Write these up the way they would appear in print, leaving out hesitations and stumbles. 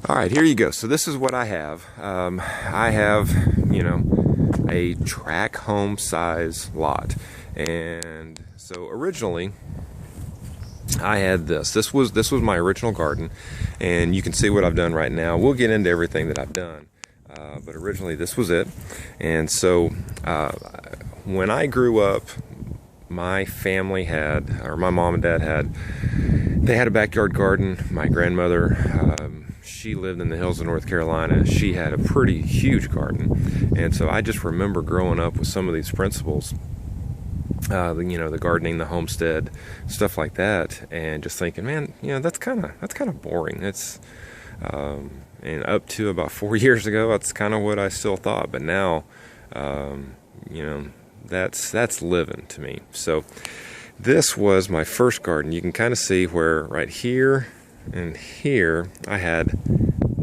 All right, here you go. So this is what I have. I have, a track home size lot. And so originally I had this. This was my original garden, and you can see what I've done right now. We'll get into everything that I've done. But originally this was it. And so when I grew up, my family had, or my mom and dad had, they had a backyard garden. My grandmother, she lived in the hills of North Carolina. She had a pretty huge garden. And so I just remember growing up with some of these principles, the gardening, the homestead, stuff like that, and just thinking, man, that's kind of boring. It's and up to about 4 years ago, that's kind of what I still thought. But now, that's living to me. So this was my first garden. You can kind of see where right here and here I had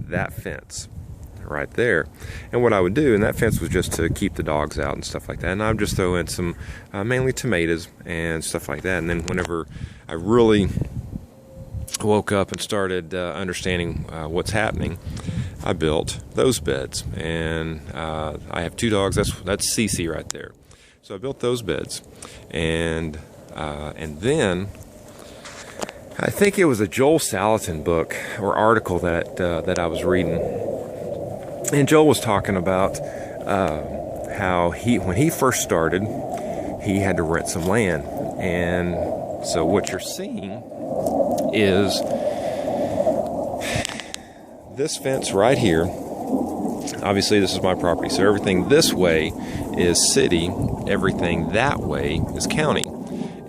that fence right there. And what I would do, and that fence was just to keep the dogs out and stuff like that. And I would just throw in some mainly tomatoes and stuff like that. And then whenever I really woke up and started understanding what's happening, I built those beds. And I have two dogs. That's Cece right there. So I built those beds, and then I think it was a Joel Salatin book or article that I was reading, and Joel was talking about how when he first started, he had to rent some land. And so what you're seeing is this fence right here. Obviously this is my property, so everything this way is city, everything that way is county.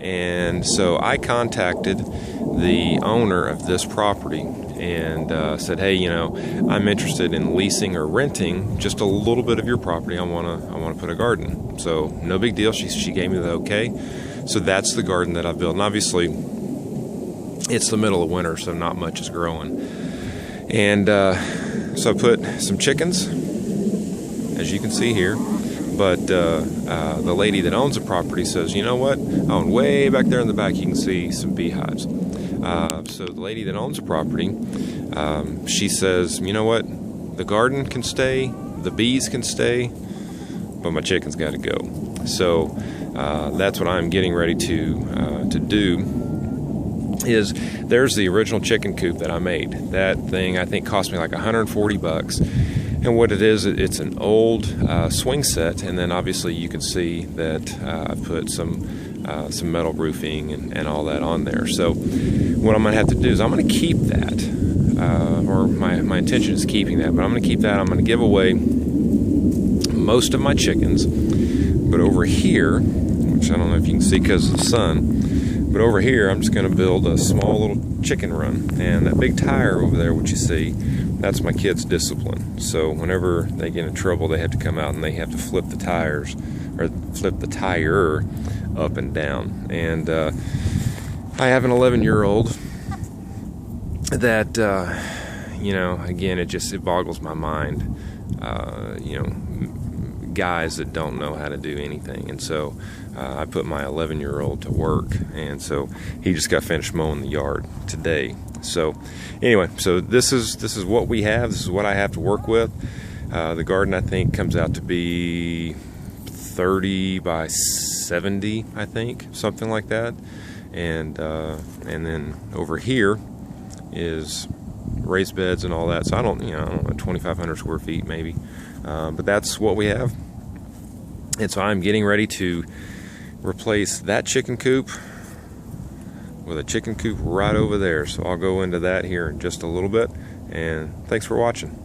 And so I contacted the owner of this property and said, hey, I'm interested in leasing or renting just a little bit of your property. I want to put a garden. So no big deal. She gave me the okay. So that's the garden that I built. And obviously it's the middle of winter, so not much is growing. And so I put some chickens, as you can see here. But the lady that owns the property says, you know what? Oh, way back there in the back, you can see some beehives. So the lady that owns the property, she says, you know what? The garden can stay, the bees can stay, but my chickens got to go. So that's what I'm getting ready to do. Is there's the original chicken coop that I made. That thing I think cost me like $140. And what it is, it's an old swing set, and then obviously you can see that I put some metal roofing and all that on there. So what I'm going to have to do is I'm going to keep that, or my intention is keeping that, but I'm going to keep that. I'm going to give away most of my chickens, but over here, which I don't know if you can see because of the sun, but over here I'm just going to build a small little chicken run, and that big tire over there, which you see, that's my kids' discipline. So whenever they get in trouble, they have to come out and they have to flip the tires, or flip the tire up and down. And I have an 11-year-old that, again, it boggles my mind. Guys that don't know how to do anything. And so I put my 11-year-old to work, and so he just got finished mowing the yard today. So anyway, so this is what we have. This is what I have to work with. The garden I think comes out to be 30 by 70, I think, something like that. And then over here is raised beds and all that. So I don't know, 2,500 square feet maybe. But that's what we have. And so I'm getting ready to replace that chicken coop with a chicken coop right over there. So I'll go into that here in just a little bit. And thanks for watching.